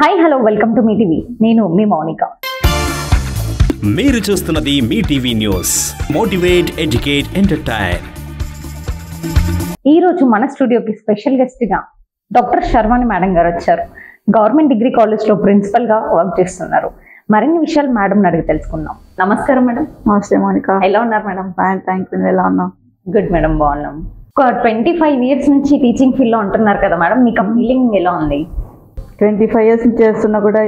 Hi hello welcome to Mee TV. నేను మీ మౌనిక. మీరు చూస్తున్నది Mee TV news. Motivate, educate, entertain. ఈ రోజు మన స్టూడియోకి స్పెషల్ గెస్ట్ గా డాక్టర్ శర్వాణి మేడం గారు వచ్చారు. గవర్నమెంట్ డిగ్రీ కాలేజ్ లో ప్రిన్సిపల్ గా వర్క్ చేస్తున్నారు. మరిన్ని విషయాలు మేడం అడిగి తెలుసుకుందాం. నమస్కారం మేడం. నమస్తే మౌనిక. ఎలా ఉన్నారు మేడం? Fine, thank you. ఎలా ఉన్నావు? గుడ్ మేడం, బాగున్నాం. ఒక 25 years నుంచి టీచింగ్ ఫీల్డ్ లో ఉంటున్నారు కదా మేడం, మీకు ఆ ఫీలింగ్ ఎలా ఉంది? 25 years నుంచి చేస్తున్నా కూడా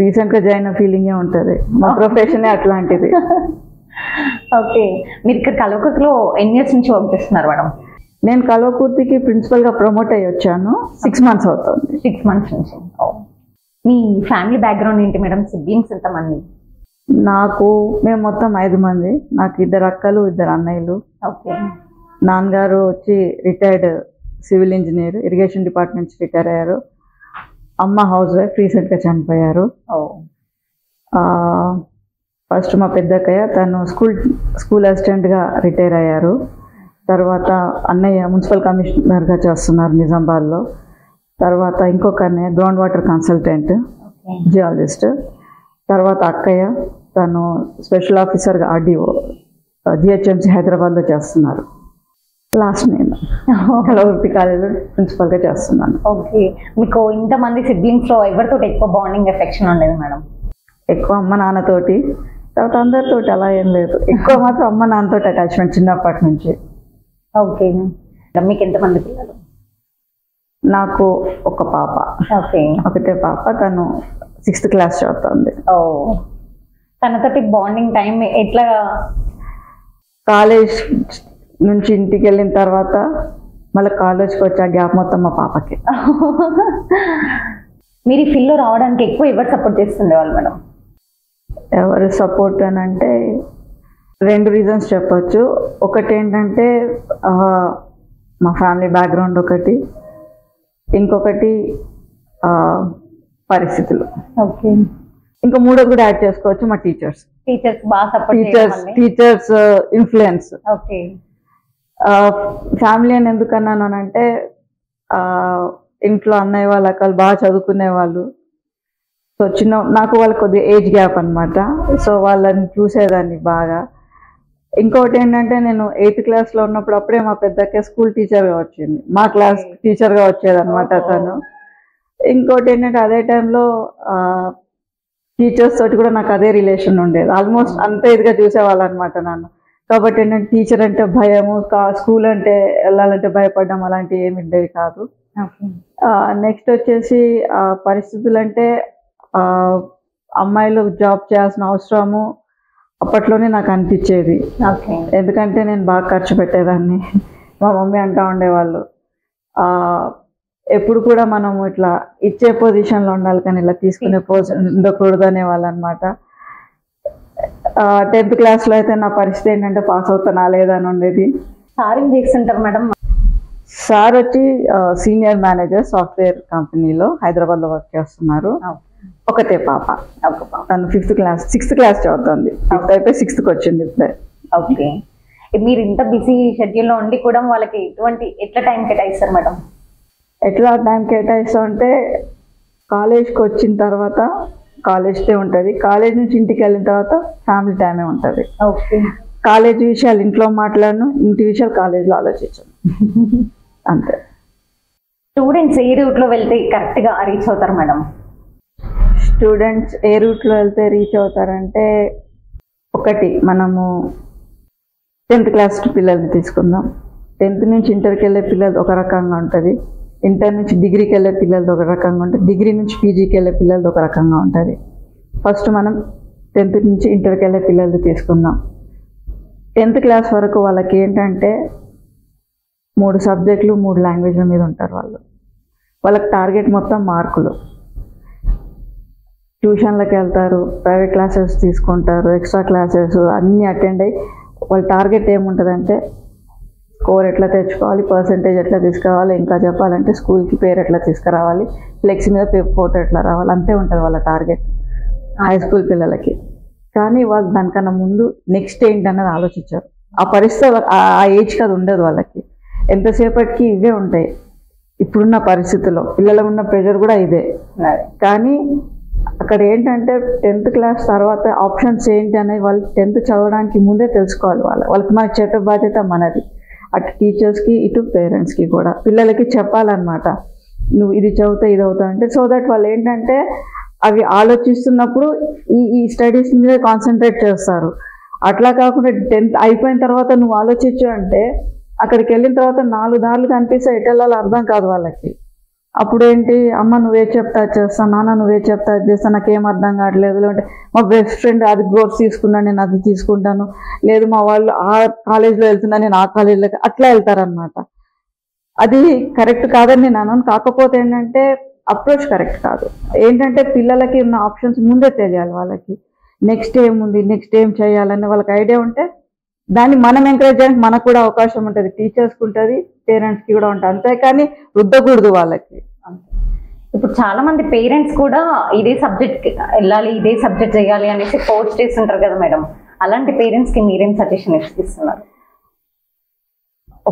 రీసెంట్ గా జాయిన్ ఫీలింగే ఉంటుంది. మా ప్రొఫెషన్ అట్లాంటిది. ఓకే, మీరు ఇక్కడ కల్వకుర్తిలో ఎన్ని ఇయర్స్ నుంచి వర్క్ చేస్తున్నారు మేడం? నేను కల్వకుర్తికి ప్రిన్సిపల్ గా ప్రమోట్ అయ్యి వచ్చాను. 6 months అవుతుంది. 6 months నుంచి. మీ ఫ్యామిలీ బ్యాక్గ్రౌండ్ ఏంటి మేడం? సిబ్లింగ్స్ ఎంతమంది? మేము మొత్తం 5 మంది. నాకు 2 అక్కలు, 2 అన్నయ్యలు. ఓకే. నాన్నగారు వచ్చి retired civil engineer, irrigation department retire అయ్యారు. అమ్మ హౌస్ వైఫ్, రీసెంట్ గా చనిపోయారు. ఫస్ట్ మా పెద్దక్కయ్య, తను స్కూల్ అసిస్టెంట్ గా రిటైర్ అయ్యారు. తర్వాత అన్నయ్య మున్సిపల్ కమిషనర్ గా చేస్తున్నారు నిజామాబాద్లో. తర్వాత ఇంకొక అన్నయ్య గ్రౌండ్ వాటర్ కన్సల్టెంట్, జియాలజిస్ట్. తర్వాత అక్కయ్య, తను స్పెషల్ ఆఫీసర్గా ఆర్డీఓ జిహెచ్ఎంసీ హైదరాబాద్లో చేస్తున్నారు. లాస్ట్ నేను కల్వకుర్తి కాలేజీలో ప్రిన్సిపల్గా చేస్తున్నాను. ఓకే, మీకు ఇంతమంది సిబ్లింగ్స్ లో ఎవరితో ఎక్కువ బాండింగ్ ఎఫెక్షన్ ఉండేది మేడం? ఎక్కువ అమ్మ నాన్నతోటి, తర్వాత అందరితోటి అలా ఏం లేదు. ఎక్కువ మాత్రం అమ్మ నాన్నతోటి అటాచ్మెంట్ చిన్నప్పటి నుంచి. ఓకే, మీకు ఎంతమంది పిల్లలు? నాకు ఒక పాప. ఓకే. ఒకటే పాప, తను 6th class చదువుతుంది. తనతోటి బాండింగ్ టైం ఎట్లా? కాలేజ్ నుంచి ఇంటికి వెళ్ళిన తర్వాత మళ్ళీ కాలేజ్కి వచ్చి ఆ గ్యాప్ మొత్తం మా పాపకి. మీరు ఈ ఫీల్డ్లో రావడానికి ఎక్కువ ఎవరు సపోర్ట్ చేస్తుండే వాళ్ళు మేడం? ఎవరు సపోర్ట్ అని అంటే 2 reasons చెప్పచ్చు. ఒకటి ఏంటంటే మా ఫ్యామిలీ బ్యాక్గ్రౌండ్ ఒకటి, ఇంకొకటి పరిస్థితులు. ఓకే. ఇంకా మూడోది కూడా యాడ్ చేసుకోవచ్చు, మా టీచర్స్ బాగా support. Teachers influence. Okay. Family అని ఎందుకన్నాను అని అంటే ఇంట్లో అన్నయ్య వాళ్ళ అక్కలు బాగా చదువుకునే వాళ్ళు. సో నాకు వాళ్ళకి కొద్దిగా ఏజ్ గ్యాప్ అనమాట. సో వాళ్ళని చూసేదాన్ని బాగా. ఇంకోటి ఏంటంటే నేను 8th classలో ఉన్నప్పుడు అప్పుడే మా పెద్దకే స్కూల్ టీచర్గా వచ్చింది, మా క్లాస్ టీచర్గా వచ్చేదన్నమాట తను. ఇంకోటి ఏంటంటే అదే టైంలో టీచర్స్ తోటి కూడా నాకు అదే రిలేషన్ ఉండేది. ఆల్మోస్ట్ అంతే ఇదిగా చూసేవాళ్ళు అనమాట నన్ను. కాబట్టి ఏంటంటే టీచర్ అంటే భయము, స్కూల్ అంటే వెళ్ళాలంటే భయపడడం అలాంటివి ఏమి ఉండేది కాదు. నెక్స్ట్ వచ్చేసి పరిస్థితులు అంటే అమ్మాయిలు జాబ్ చేయాల్సిన అవసరము అప్పట్లోనే నాకు అనిపించేది. ఎందుకంటే నేను బాగా ఖర్చు పెట్టేదాన్ని. మా మమ్మీ అంటూ ఉండేవాళ్ళు ఎప్పుడు కూడా మనము ఇట్లా ఇచ్చే పొజిషన్లో ఉండాలి కానీ ఇలా తీసుకునే పొజిషన్ ఉండకూడదు అనేవాళ్ళు అనమాట. 10th classలో అయితే నా పరిస్థితి ఏంటంటే పాస్ అవుతానా లేదా అని ఉండేది. సార్ ఏం చేస్తుంటారు మేడం? సార్ వచ్చి సీనియర్ మేనేజర్ సాఫ్ట్వేర్ కంపెనీలో హైదరాబాద్లో వర్క్ చేస్తున్నారు. ఒకటే పాప, తను 6th class చదువుతుంది. 5th అయిపోయి 6th వచ్చింది ఇప్పుడే. ఓకే. మీరు ఇంత బిజీ షెడ్యూల్లో ఉండి కూడా వాళ్ళకి ఎట్లా టైం కేటాయిస్తారు మేడం? ఎట్లా టైం కేటాయిస్తాం అంటే కాలేజ్కి వచ్చిన తర్వాత కాలేజ్ డే ఉంటుంది, కాలేజ్ నుంచి ఇంటికి వెళ్ళిన తర్వాత ఫ్యామిలీ టైమే ఉంటుంది. ఓకే. కాలేజ్ విషయాలు ఇంట్లో మాట్లాడను, ఇంటి విషయాలు కాలేజ్లో ఆలోచించాను అంతే. స్టూడెంట్స్ ఏ రూట్లో వెళ్తే కరెక్ట్గా రీచ్ అవుతారు మేడం? స్టూడెంట్స్ ఏ రూట్లో వెళ్తే రీచ్ అవుతారంటే ఒకటి, మనము 10th class పిల్లల్ని తీసుకుందాం. 10th నుంచి ఇంటర్కి వెళ్ళే పిల్లలది ఒక రకంగా ఉంటుంది, ఇంటర్ నుంచి డిగ్రీకి వెళ్ళే పిల్లలది ఒక రకంగా ఉంటుంది, డిగ్రీ నుంచి పీజీకి వెళ్ళే పిల్లలది ఒక రకంగా ఉంటుంది. ఫస్ట్ మనం 10th నుంచి ఇంటర్కి వెళ్ళే పిల్లలది తీసుకుందాం. 10th class వరకు వాళ్ళకి ఏంటంటే 3 subjects 3 languages మీద ఉంటారు వాళ్ళు. వాళ్ళకి టార్గెట్ మొత్తం మార్కులు. ట్యూషన్లకు వెళ్తారు, ప్రైవేట్ క్లాసెస్ తీసుకుంటారు, ఎక్స్ట్రా క్లాసెస్ అన్నీ అటెండ్ అయ్యి వాళ్ళ టార్గెట్ ఏముంటుందంటే స్కోర్ ఎట్లా తెచ్చుకోవాలి, పర్సంటేజ్ ఎట్లా తీసుకురావాలి, ఇంకా చెప్పాలంటే స్కూల్కి పేరు ఎట్లా తీసుకురావాలి, ఫ్లెక్స్ మీద ఫోటో ఎట్లా రావాలి, అంతే ఉంటుంది వాళ్ళ టార్గెట్ హై స్కూల్ పిల్లలకి. కానీ వాళ్ళు దానికన్నా ముందు నెక్స్ట్ ఏంటన్నది ఆలోచించారు. ఆ పరిస్థితి ఆ ఏజ్కి అది ఉండదు వాళ్ళకి. ఎంతసేపటికి ఇవే ఉంటాయి, ఇప్పుడున్న పరిస్థితుల్లో పిల్లల ఉన్న ప్రెషర్ కూడా ఇదే. కానీ అక్కడ ఏంటంటే 10th క్లాస్ తర్వాత ఆప్షన్స్ ఏంటి అనేది వాళ్ళు 10th చదవడానికి ముందే తెలుసుకోవాలి. వాళ్ళకి మనకి చెప్పే బాధ్యత మనది, అటు టీచర్స్కి ఇటు పేరెంట్స్కి కూడా. పిల్లలకి చెప్పాలన్నమాట, నువ్వు ఇది చదివితే ఇది అవుతా అంటే, సో దట్ వాళ్ళు ఏంటంటే అవి ఆలోచిస్తున్నప్పుడు ఈ స్టడీస్ మీద కాన్సన్ట్రేట్ చేస్తారు. అట్లా కాకుండా 10th అయిపోయిన తర్వాత నువ్వు ఆలోచించు అంటే అక్కడికి వెళ్ళిన తర్వాత 4 దారులు కనిపిస్తే ఎటు వెళ్ళాలో అర్థం కాదు వాళ్ళకి. అప్పుడు ఏంటి, అమ్మ నువ్వే చెప్తా చేస్తాను, నాన్న నువ్వే చెప్తా చేస్తాను, నాకేం అర్థం కావట్లేదు, లేదంటే మా బెస్ట్ ఫ్రెండ్ అది కోర్స్ తీసుకున్నాను నేను అది తీసుకుంటాను, లేదు మా వాళ్ళు ఆ కాలేజ్లో వెళ్తున్నా నేను ఆ కాలేజ్లో, అట్లా వెళ్తారనమాట. అది కరెక్ట్ కాదని నేను అన్నాను. కాకపోతే ఏంటంటే అప్రోచ్ కరెక్ట్ కాదు. ఏంటంటే పిల్లలకి ఉన్న ఆప్షన్స్ ముందే తెలియాలి. వాళ్ళకి నెక్స్ట్ ఏముంది, నెక్స్ట్ ఏం చేయాలని వాళ్ళకి ఐడియా ఉంటే దాన్ని మనం ఎంకరేజ్ చేయడానికి మనకు కూడా అవకాశం ఉంటుంది, టీచర్స్కి ఉంటుంది, పేరెంట్స్కి కూడా ఉంటుంది. అంతేకాని రుద్దకూడదు వాళ్ళకి. ఇప్పుడు చాలా మంది పేరెంట్స్ కూడా ఇదే సబ్జెక్ట్ వెళ్ళాలి, ఇదే సబ్జెక్ట్ చేయాలి అనేసి ఫోర్స్ చేస్తుంటారు కదా మేడం, అలాంటి పేరెంట్స్ కి మీరేం సజెషన్ ఇస్తున్నారు?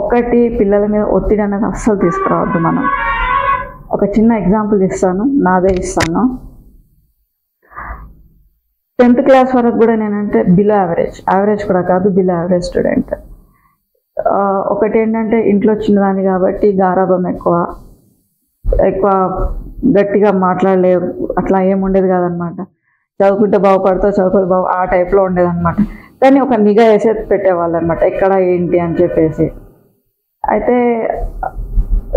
ఒక్కటి, పిల్లల మీద ఒత్తిడి అనేది అస్సలు తీసుకురావద్దు. మనం ఒక చిన్న ఎగ్జాంపుల్ ఇస్తాను, నాదే ఇస్తాను. 10th క్లాస్ వరకు కూడా నేనంటే బిలో యావరేజ్ కూడా కాదు, బిలో యావరేజ్ స్టూడెంట్. ఒకటి ఏంటంటే ఇంట్లో చిన్నదాన్ని కాబట్టి గారాబం ఎక్కువ గట్టిగా మాట్లాడలేదు, అట్లా ఏముండేది కాదనమాట. చదువుకుంటే బాగుపడతావు, చదువుకుంటే బాగు ఆ టైప్లో ఉండేదన్నమాట. కానీ ఒక నిఘా వేసేది పెట్టేవాళ్ళు అనమాట, ఎక్కడ ఏంటి అని చెప్పేసి. అయితే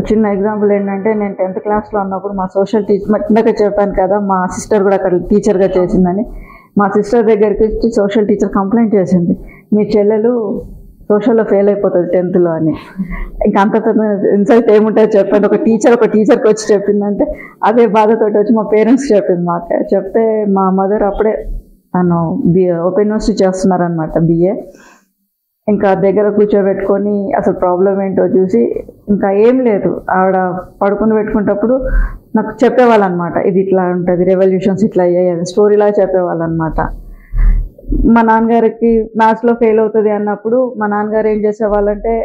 చిన్న ఎగ్జాంపుల్ ఏంటంటే, నేను 10th క్లాస్లో ఉన్నప్పుడు మా సోషల్ టీచర్, ఇందాక చెప్పాను కదా మా సిస్టర్ కూడా అక్కడ టీచర్గా చేసిందని, మా సిస్టర్ దగ్గరికి వచ్చి సోషల్ టీచర్ కంప్లైంట్ చేసింది, మీ చెల్లెలు సోషల్లో ఫెయిల్ అయిపోతుంది 10th అని. ఇంకా అంత ఇన్సల్ట్ ఏముంటుంది చెప్పండి. ఒక టీచర్కి వచ్చి చెప్పిందంటే అదే బాధతోటి వచ్చి మా పేరెంట్స్కి చెప్పింది. మా అక్క చెప్తే మా మదర్ అప్పుడే తను ఓపెన్ యూనివర్సిటీ చేస్తున్నారనమాట, BA. ఇంకా దగ్గర కూర్చోబెట్టుకొని అసలు ప్రాబ్లం ఏంటో చూసి, ఇంకా ఏం లేదు ఆవిడ పడుకుని పెట్టుకునేటప్పుడు నాకు చెప్పేవాళ్ళు అనమాట, ఇది ఇట్లా ఉంటుంది, రెవల్యూషన్స్ ఇట్లా అయ్యాయి, అది స్టోరీలా చెప్పేవాళ్ళు అనమాట. మా నాన్నగారికి మ్యాథ్స్లో ఫెయిల్ అవుతుంది అన్నప్పుడు మా నాన్నగారు ఏం చేసేవాళ్ళంటే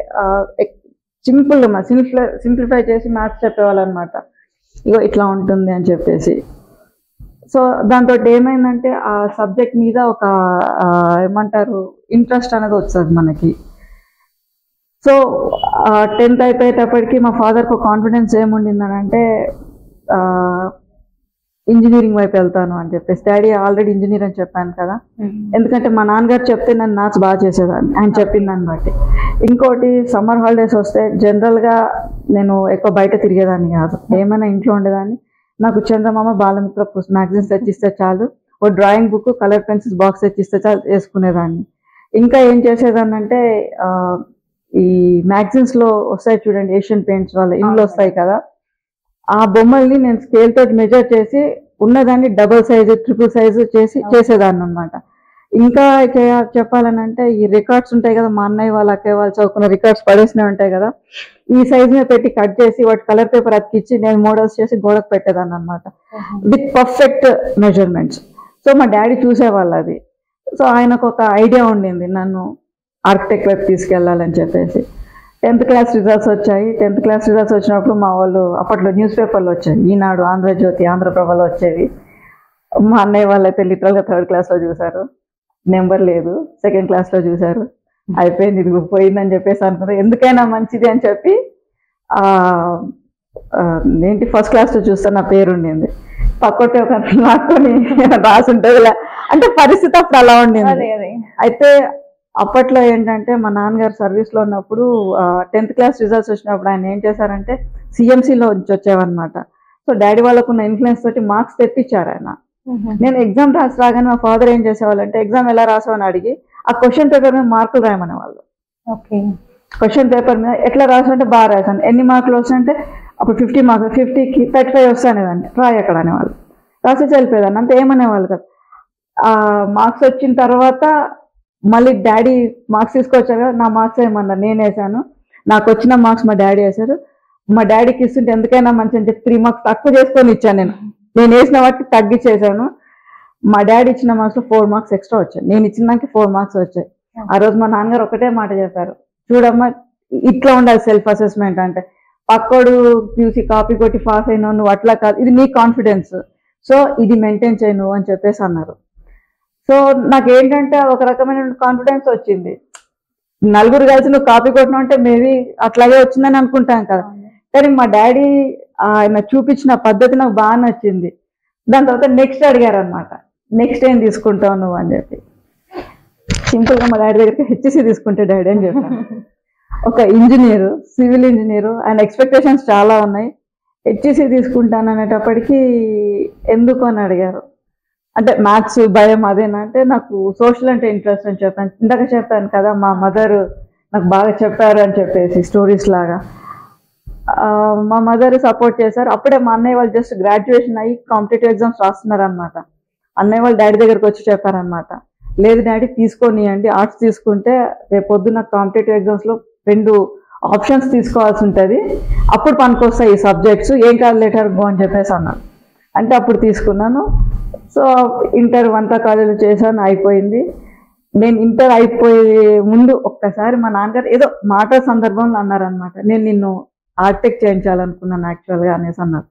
సింపుల్గా సింప్లిఫై చేసి మ్యాథ్స్ చెప్పేవాళ్ళు అనమాట, ఇగో ఇట్లా ఉంటుంది అని చెప్పేసి. సో దాంతో ఏమైందంటే ఆ సబ్జెక్ట్ మీద ఒక ఏమంటారు ఇంట్రెస్ట్ అనేది వస్తుంది మనకి. సో 10th అయిపోయేటప్పటికి మా ఫాదర్కి ఒక కాన్ఫిడెన్స్ ఏముండిందని అంటే ఇంజనీరింగ్ వైపు వెళ్తాను అని చెప్పేసి. డాడీ ఆల్రెడీ ఇంజనీర్ అని చెప్పాను కదా, ఎందుకంటే మా నాన్నగారు చెప్తే నేను మ్యాథ్స్ బాగా చేసేదాన్ని ఆయన చెప్పిన దాన్ని బట్టి. ఇంకోటి, సమ్మర్ హాలిడేస్ వస్తే జనరల్గా నేను ఎక్కువ బయట తిరిగేదాన్ని కాదు, ఏమైనా ఇంట్లో ఉండేదాన్ని. నాకు చందమామ బాలమిత్ర మ్యాగజైన్స్ తెచ్చిస్తే చాలు, ఓ drawing book, colour pencils box తెచ్చిస్తే చాలు వేసుకునేదాన్ని. ఇంకా ఏం చేసేదాన్ని అంటే ఈ మ్యాగజైన్స్లో వస్తాయి చూడండి, ఏషియన్ పెయింట్స్ వాళ్ళ ఇంట్లో వస్తాయి కదా, ఆ బొమ్మల్ని నేను స్కేల్ తోటి మెజర్ చేసి ఉన్నదాన్ని డబుల్ సైజు, ట్రిపుల్ సైజు చేసేదాన్ని అనమాట. ఇంకా చెప్పాలని అంటే ఈ రికార్డ్స్ ఉంటాయి కదా, మా అన్నయ్య వాళ్ళ అక్కయ్య వాళ్ళు చదువుకున్న రికార్డ్స్ పడేసినవి ఉంటాయి కదా, ఈ సైజ్ మీద పెట్టి కట్ చేసి వాటి కలర్ పేపర్ అతికిచ్చి నేను మోడల్స్ చేసి గోడకు పెట్టేదాన్ని అనమాట, విత్ పర్ఫెక్ట్ మెజర్మెంట్స్. సో మా డాడీ చూసేవాళ్ళు అది. సో ఆయనకు ఒక ఐడియా ఉండింది నన్ను ఆర్కిటెక్ట్ వైపు తీసుకెళ్ళాలని చెప్పేసి. 10th క్లాస్ రిజల్ట్స్ వచ్చాయి. 10th క్లాస్ రిజల్ట్స్ వచ్చినప్పుడు మా వాళ్ళు అప్పట్లో న్యూస్ పేపర్లు వచ్చాయి, ఈనాడు, ఆంధ్రజ్యోతి, ఆంధ్రప్రభలో వచ్చేవి. మా అన్నయ్య వాళ్ళు అయితే లిటరల్గా 3rd క్లాస్లో చూశారు, నెంబర్ లేదు. 2nd క్లాస్లో చూశారు, అయిపోయింది ఇది పోయిందని చెప్పేసి అనుకున్నారు. ఎందుకైనా మంచిది అని చెప్పి ఏంటి 1st క్లాస్లో చూస్తే నా పేరు ఉండింది, పక్కొట్టే ఒక నాటుకొని రాసి ఉంటుంది. అంటే పరిస్థితి అప్పుడు అలా ఉండింది. అయితే అప్పట్లో ఏంటంటే మా నాన్నగారు సర్వీస్లో ఉన్నప్పుడు 10th క్లాస్ రిజల్ట్స్ వచ్చినప్పుడు ఆయన ఏం చేశారంటే CMCలో వచ్చేవన్నమాట. సో డాడీ వాళ్ళకున్న ఇన్ఫ్లుయెన్స్ తోటి మార్క్స్ తెప్పించారు ఆయన. నేను ఎగ్జామ్ రాగానే మా ఫాదర్ ఏం చేసేవాళ్ళు అంటే, ఎగ్జామ్ ఎలా రాసావని అడిగి ఆ క్వశ్చన్ పేపర్ మీద మార్కులు రాయమనేవాళ్ళు. క్వశ్చన్ పేపర్ మీద ఎట్లా రాసావంటే బాగా రాశాను, ఎన్ని మార్కులు వస్తాయంటే అప్పుడు 50 మార్క్స్, 50కి 35 వస్తానేదాన్ని, రాయి అక్కడ అనేవాళ్ళు. రాసేసి వెళ్ళిపోయేదాన్ని, అంత ఏమనేవాళ్ళు కదా. మార్క్స్ వచ్చిన తర్వాత మళ్ళీ డాడీ మార్క్స్ తీసుకొచ్చారు కదా, నా మార్క్స్ ఏమన్నారు, నేను వేసాను, నాకు వచ్చిన మార్క్స్ మా డాడీ వేశారు. మా డాడీకి ఇస్తుంటే ఎందుకైనా మంచి అని చెప్పి 3 మార్క్స్ తక్కువ చేసుకొని ఇచ్చాను. నేను వేసిన వాటికి తగ్గించేసాను. మా డాడీ ఇచ్చిన మార్క్స్లో 4 మార్క్స్ ఎక్స్ట్రా వచ్చాయి, నేను ఇచ్చిన దానికి 4 మార్క్స్ వచ్చాయి. ఆ రోజు మా నాన్నగారు ఒకటే మాట చెప్పారు, చూడమ్మా ఇట్లా ఉండాలి సెల్ఫ్ అసెస్మెంట్ అంటే, పక్కోడు చూసి కాపీ కొట్టి పాస్ అయినావు, నువ్వు అట్లా కాదు, ఇది నీ కాన్ఫిడెన్స్, సో ఇది మెయింటైన్ చేయి నువ్వు అని చెప్పేసి అన్నారు. సో నాకేంటంటే ఒక రకమైన కాన్ఫిడెన్స్ వచ్చింది. నలుగురు కలిసి నువ్వు కాపీ కొట్టినావు అంటే మేబీ అట్లాగే వచ్చిందని అనుకుంటాం కదా. కానీ మా డాడీ ఆయన చూపించిన పద్ధతి నాకు బాగా నచ్చింది. దాని తర్వాత నెక్స్ట్ అడిగారు అనమాట, నెక్స్ట్ ఏం తీసుకుంటావు నువ్వు అని చెప్పి. సింపుల్గా మా డాడీ దగ్గరికి హెచ్ఎస్సి తీసుకుంటే డాడీ అని చెప్పాను. ఒక ఇంజనీరు, సివిల్ ఇంజనీరు, ఆయన ఎక్స్పెక్టేషన్స్ చాలా ఉన్నాయి. హెచ్ఎస్సి తీసుకుంటాను అనేటప్పటికీ ఎందుకు అని అడిగారు. అంటే మ్యాథ్స్ భయం అదేనా అంటే నాకు సోషల్ అంటే ఇంట్రెస్ట్ అని చెప్పాను. ఇందాక చెప్పాను కదా మా మదర్ నాకు బాగా చెప్పారు అని చెప్పేసి స్టోరీస్ లాగా. మా మదర్ సపోర్ట్ చేశారు. అప్పుడే మా అన్నయ్య వాళ్ళు జస్ట్ గ్రాడ్యుయేషన్ అయ్యి కాంపిటేటివ్ ఎగ్జామ్స్ రాస్తున్నారు అనమాట. అన్నయ్య వాళ్ళు డాడీ దగ్గరకు వచ్చి చెప్పారనమాట, లేదు డాడీ తీసుకోనియండి, ఆర్ట్స్ తీసుకుంటే రేపు పొద్దున్న కాంపిటేటివ్ ఎగ్జామ్స్లో 2 ఆప్షన్స్ తీసుకోవాల్సి ఉంటుంది, అప్పుడు పనికొస్తాయి ఈ సబ్జెక్ట్స్, ఏం కాదు లెటర్ గో అని చెప్పేసి అన్నాను. అంటే అప్పుడు తీసుకున్నాను. సో ఇంటర్ వంట కాలేజీలో చేశాను, అయిపోయింది. నేను ఇంటర్ అయిపోయే ముందు ఒక్కసారి మా నాన్నగారు ఏదో మాట సందర్భంలో అన్నారనమాట, నేను నిన్ను ఆర్టెక్ చేయించాలనుకున్నాను యాక్చువల్గా అనేసి అన్నారు.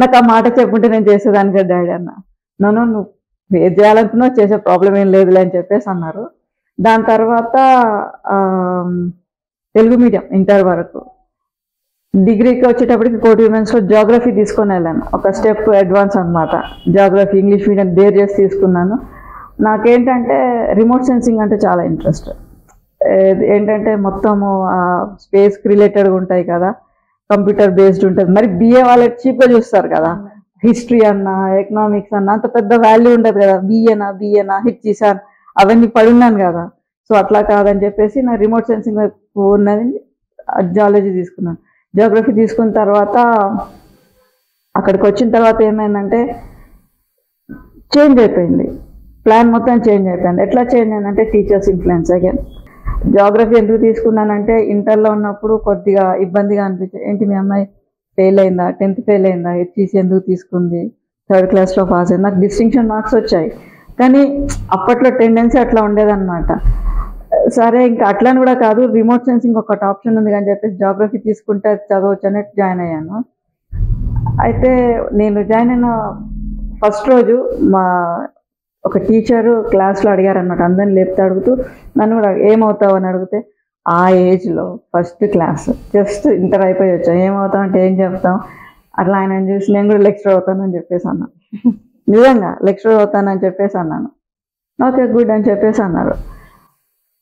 నాకు ఆ మాట చెప్పుంటే నేను చేసేదాన్ని కదా డాడీ అన్న. నన్ను నువ్వు ఏది చేయాలనుకున్నా చేసే ప్రాబ్లం ఏం లేదులే అని చెప్పేసి అన్నారు. దాని తర్వాత తెలుగు మీడియం ఇంటర్ వరకు. డిగ్రీకి వచ్చేటప్పటికి కోటి విమెన్స్లో జాగ్రఫీ తీసుకొని వెళ్ళాను, ఒక స్టెప్ అడ్వాన్స్ అనమాట. జాగ్రఫీ ఇంగ్లీష్ మీడియం డేర్ చేసి తీసుకున్నాను. నాకేంటంటే రిమోట్ సెన్సింగ్ అంటే చాలా ఇంట్రెస్ట్. ఏంటంటే మొత్తము స్పేస్కి రిలేటెడ్గా ఉంటాయి కదా, కంప్యూటర్ బేస్డ్ ఉంటుంది. మరి బిఏ వాళ్ళకి చీప్గా చూస్తారు కదా, హిస్టరీ అన్నా ఎకనామిక్స్ అన్నా అంత పెద్ద వాల్యూ ఉండదు కదా, బిఏనా హిస్టరీసా అవన్నీ పడున్నాను కదా. సో అట్లా కాదని చెప్పేసి నా రిమోట్ సెన్సింగ్ వైపు ఉన్నది జియాలజీ తీసుకున్నాను. జియోగ్రఫీ తీసుకున్న తర్వాత అక్కడికి వచ్చిన తర్వాత ఏమైందంటే చేంజ్ అయిపోయింది, ప్లాన్ మొత్తం చేంజ్ అయిపోయింది. ఎట్లా చేంజ్ అయిందంటే టీచర్స్ ఇన్ఫ్లుయెన్స్ అగైన్. జియోగ్రఫీ ఎందుకు తీసుకున్నానంటే ఇంటర్లో ఉన్నప్పుడు కొద్దిగా ఇబ్బందిగా అనిపించింది. ఏంటి మీ అమ్మాయి ఫెయిల్ అయిందా, 10th ఫెయిల్ అయిందా, హెచ్ఈసీ ఎందుకు తీసుకుంది, 3rd క్లాస్లో పాస్ అయింది. నాకు డిస్టింక్షన్ మార్క్స్ వచ్చాయి, కానీ అప్పట్లో టెండెన్సీ అట్లా ఉండేదన్నమాట. సరే ఇంకా అట్లని కూడా కాదు, రిమోట్ సెన్సింగ్ ఒకటి ఆప్షన్ ఉంది అని చెప్పేసి జియోగ్రఫీ తీసుకుంటే చదవచ్చు అన్నట్టు జాయిన్ అయ్యాను. అయితే నేను జాయిన్ అయిన ఫస్ట్ రోజు మా ఒక టీచరు క్లాస్లో అడిగారనమాట, అందరిని లేపితే అడుగుతూ నన్ను కూడా ఏమవుతావు అని అడిగితే, ఆ ఏజ్లో 1st క్లాస్ జస్ట్ ఇంటర్ అయిపోయి వచ్చాం, ఏమవుతాం అంటే ఏం చెప్తాం, అట్లా ఆయన చూసి నేను కూడా లెక్చరర్ అవుతానని చెప్పేసి అన్నాను. నిజంగా లెక్చరర్ అవుతానని చెప్పేసి అన్నాను. ఓకే గుడ్ అని చెప్పేసి అన్నారు.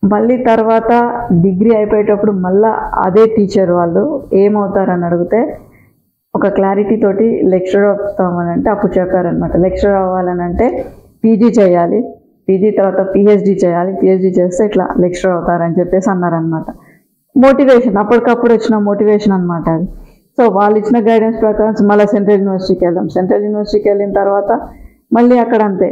మళ్ళీ తర్వాత డిగ్రీ అయిపోయేటప్పుడు మళ్ళీ అదే టీచర్ వాళ్ళు ఏమవుతారని అడిగితే ఒక క్లారిటీ తోటి లెక్చరర్ అవుతామని అంటే అప్పుడు చెప్పారనమాట, లెక్చరర్ అవ్వాలని అంటే పీజీ చేయాలి, పీజీ తర్వాత పిహెచ్డి చేయాలి, పిహెచ్డి చేస్తే ఇట్లా లెక్చరర్ అవుతారని చెప్పేసి అన్నారనమాట. మోటివేషన్, అప్పటికప్పుడు వచ్చిన మోటివేషన్ అనమాట అది. సో వాళ్ళు ఇచ్చిన గైడెన్స్ ప్రకారం మళ్ళీ సెంట్రల్ యూనివర్సిటీకి వెళ్ళాం. సెంట్రల్ యూనివర్సిటీకి వెళ్ళిన తర్వాత మళ్ళీ అక్కడ అంతే,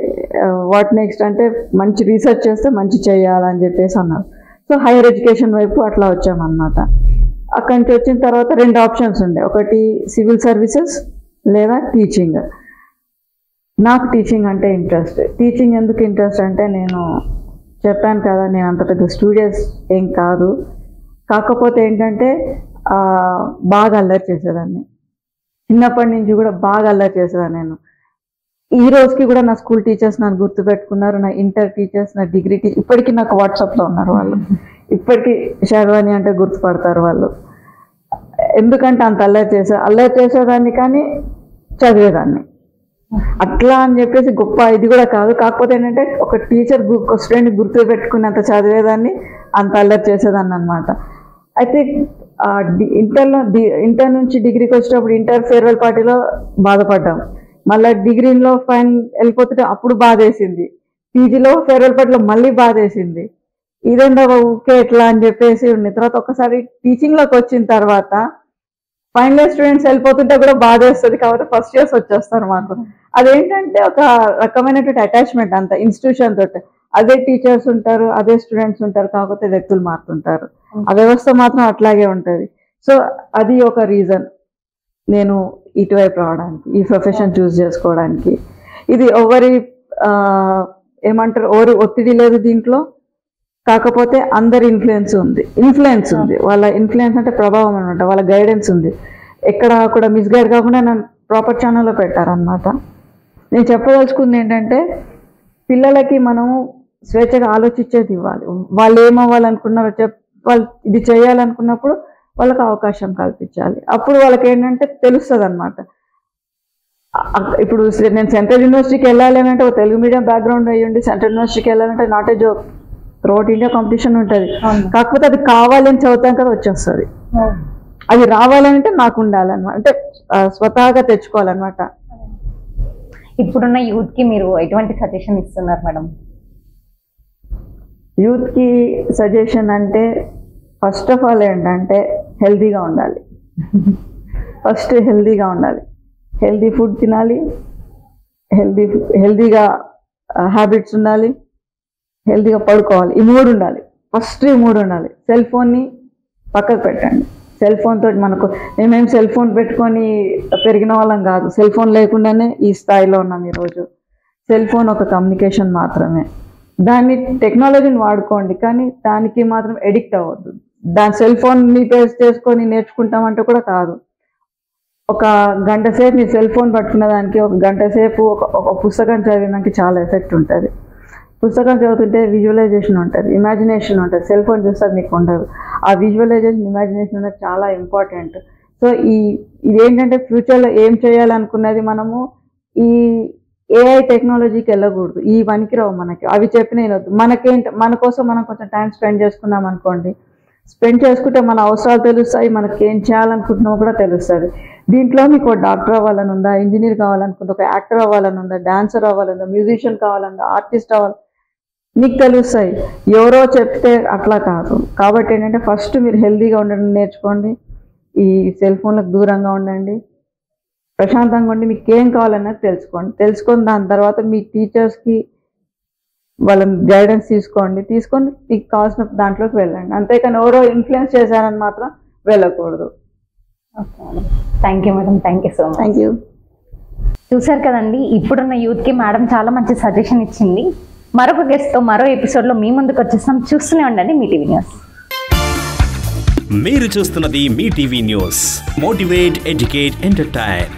వాట్ నెక్స్ట్ అంటే మంచి రీసెర్చ్ చేస్తే మంచి చేయాలని చెప్పేసి అన్నారు. సో హైయర్ ఎడ్యుకేషన్ వైపు అట్లా వచ్చామన్నమాట. అక్కడి నుంచి వచ్చిన తర్వాత 2 ఆప్షన్స్ ఉండే, ఒకటి సివిల్ సర్వీసెస్ లేదా టీచింగ్. నాకు టీచింగ్ అంటే ఇంట్రెస్ట్. టీచింగ్ ఎందుకు ఇంట్రెస్ట్ అంటే నేను చెప్పాను కదా, నేను అంత పెద్ద స్టూడియస్ ఏం కాదు, కాకపోతే ఏంటంటే బాగా అల్లరి చేసేదాన్ని. చిన్నప్పటి నుంచి కూడా బాగా అల్లరి చేసేదాన్ని నేను. ఈ రోజుకి కూడా నా స్కూల్ టీచర్స్ నన్ను గుర్తుపెట్టుకున్నారు, నా ఇంటర్ టీచర్స్, నా డిగ్రీ టీచర్ ఇప్పటికీ నాకు వాట్సాప్లో ఉన్నారు వాళ్ళు. ఇప్పటికీ శర్వాణి అంటే గుర్తుపడతారు వాళ్ళు. ఎందుకంటే అంత అల్లరి చేసేదాన్ని కానీ చదివేదాన్ని. అట్లా అని చెప్పేసి గొప్ప ఇది కూడా కాదు, కాకపోతే ఏంటంటే ఒక టీచర్ ఒక స్టూడెంట్ గుర్తు పెట్టుకున్నంత చదివేదాన్ని, అంత అల్లరి చేసేదాన్ని అనమాట. అయితే ఇంటర్ నుంచి డిగ్రీకి వచ్చేటప్పుడు ఇంటర్ ఫేర్వెల్ పార్టీలో బాధపడ్డాం. మళ్ళీ డిగ్రీలో ఫైన్ వెళ్ళిపోతుంటే అప్పుడు బాధ వేసింది. పీజీలో ఫేర్వెల్ పార్టీలో మళ్ళీ బాధ వేసింది. ఇదేందో ఊకే ఎట్లా అని చెప్పేసి ఉండే. తర్వాత ఒకసారి టీచింగ్లోకి వచ్చిన తర్వాత ఫైనల్ ఇయర్ స్టూడెంట్స్ వెళ్ళిపోతుంటే కూడా బాధ వేస్తుంది, కాబట్టి ఫస్ట్ ఇయర్స్ వచ్చేస్తారు మాకు. అదేంటంటే ఒక రకమైనటువంటి అటాచ్మెంట్ అంత ఇన్స్టిట్యూషన్ తోటి. అదే టీచర్స్ ఉంటారు, అదే స్టూడెంట్స్ ఉంటారు, కాకపోతే వ్యక్తులు మారుతుంటారు. ఆ వ్యవస్థ మాత్రం అట్లాగే ఉంటుంది. సో అది ఒక రీజన్ నేను ఇటువైపు రావడానికి, ఈ ప్రొఫెషన్ చూస్ చేసుకోవడానికి. ఇది ఎవరి ఏమంటారు, ఎవరి ఒత్తిడి లేదు దీంట్లో, కాకపోతే అందరి ఇన్ఫ్లుయెన్స్ ఉంది, వాళ్ళ ఇన్ఫ్లుయెన్స్ అంటే ప్రభావం అనమాట, వాళ్ళ గైడెన్స్ ఉంది. ఎక్కడ కూడా మిస్గైడ్ కాకుండా నన్ను ప్రాపర్ ఛానల్లో పెట్టారనమాట. నేను చెప్పదలుచుకుంది ఏంటంటే పిల్లలకి మనము స్వేచ్ఛగా ఆలోచించేది ఇవ్వాలి. వాళ్ళు ఏమవ్వాలనుకున్నారో వాళ్ళు ఇది చేయాలనుకున్నప్పుడు వాళ్ళకి అవకాశం కల్పించాలి. అప్పుడు వాళ్ళకి ఏంటంటే తెలుస్తుంది అనమాట. ఇప్పుడు నేను సెంట్రల్ యూనివర్సిటీకి వెళ్ళాలి అంటే ఒక తెలుగు మీడియం బ్యాక్గ్రౌండ్ అయ్యండి సెంట్రల్ యూనివర్సిటీకి వెళ్ళాలంటే not a joke, throughout India competition ఉంటుంది. కాకపోతే అది కావాలని చదువుతాం కదా వచ్చేస్తుంది. అది రావాలంటే నాకు ఉండాలన్నమాట, అంటే స్వతహాగా తెచ్చుకోవాలన్నమాట. ఇప్పుడున్న యూత్ కి మీరు ఎటువంటి సజెషన్ ఇస్తున్నారు మేడం? యూత్ కి సజెషన్ అంటే ఫస్ట్ ఆఫ్ ఆల్ ఏంటంటే హెల్దీగా ఉండాలి. ఫస్ట్ హెల్దీగా ఉండాలి, హెల్దీ ఫుడ్ తినాలి, హెల్దీగా హ్యాబిట్స్ ఉండాలి, హెల్దీగా పడుకోవాలి. ఈ మూడు ఉండాలి, ఫస్ట్ ఈ మూడు ఉండాలి. సెల్ ఫోన్ని పక్కకు పెట్టండి. సెల్ ఫోన్ తోటి మనకు మేమేం సెల్ ఫోన్ పెట్టుకొని పెరిగిన వాళ్ళం కాదు, సెల్ ఫోన్ లేకుండానే ఈ స్థాయిలో ఉన్నాం ఈరోజు. సెల్ ఫోన్ ఒక కమ్యూనికేషన్ మాత్రమే, దాన్ని టెక్నాలజీని వాడుకోండి కానీ దానికి మాత్రం ఎడిక్ట్ అవ్వద్దు. దాని సెల్ ఫోన్ని బేస్ చేసుకొని నేర్చుకుంటామంటే కూడా కాదు. ఒక గంట సేపు మీ సెల్ ఫోన్ పట్టుకున్న దానికి ఒక గంట సేపు ఒక పుస్తకం చదివినానికి చాలా ఎఫెక్ట్ ఉంటుంది. పుస్తకం చదువుతుంటే విజువలైజేషన్ ఉంటుంది, ఇమాజినేషన్ ఉంటుంది. సెల్ ఫోన్ చూస్తే మీకు ఉండదు. ఆ విజువలైజేషన్ ఇమాజినేషన్ అనేది చాలా ఇంపార్టెంట్. సో ఇదేంటంటే ఫ్యూచర్లో ఏం చేయాలనుకున్నది మనము ఈ ఏఐ టెక్నాలజీకి వెళ్ళకూడదు. ఈ పనికిరావు మనకి, అవి చెప్పిన మన కోసం మనం కొంచెం టైం స్పెండ్ చేసుకున్నాం అనుకోండి, స్పెండ్ చేసుకుంటే మన అవసరాలు తెలుస్తాయి, మనకి ఏం చేయాలనుకుంటున్నామో కూడా తెలుస్తుంది. దీంట్లో మీకు డాక్టర్ అవ్వాలని ఉందా, ఇంజనీర్ కావాలనుకుందా, ఒక యాక్టర్ అవ్వాలని ఉందా, డాన్సర్ అవ్వాలనుందా, మ్యూజిషియన్ కావాలన్నా, ఆర్టిస్ట్ అవ్వాలి, మీకు తెలుస్తాయి. ఎవరో చెప్తే అట్లా కాదు. కాబట్టి ఏంటంటే ఫస్ట్ మీరు హెల్దీగా ఉండడం నేర్చుకోండి, ఈ సెల్ ఫోన్లకు దూరంగా ఉండండి, ప్రశాంతంగా ఉండి మీకు ఏం కావాలన్నది తెలుసుకొని దాని తర్వాత మీ టీచర్స్కి వాళ్ళని గైడెన్స్ తీసుకొని మీకు కావాల్సిన దాంట్లోకి వెళ్ళండి. అంతేకాని ఎవరో ఇన్ఫ్లుయెన్స్ చేశారని మాత్రం వెళ్ళకూడదు. Thank you madam, thank you so much. Thank you. చూసారు కదండి, ఇప్పుడున్న యూత్ కి మేడం చాలా మంచి సజెషన్ ఇచ్చింది. మరొక గెస్ట్ తో మరో ఎపిసోడ్ లో మీ ముందుకు వచ్చేస్తాం. చూస్తూనే ఉండండి మీ టీవీ న్యూస్. మీరు చూస్తున్నది Mee TV news. Motivate, educate, entertain.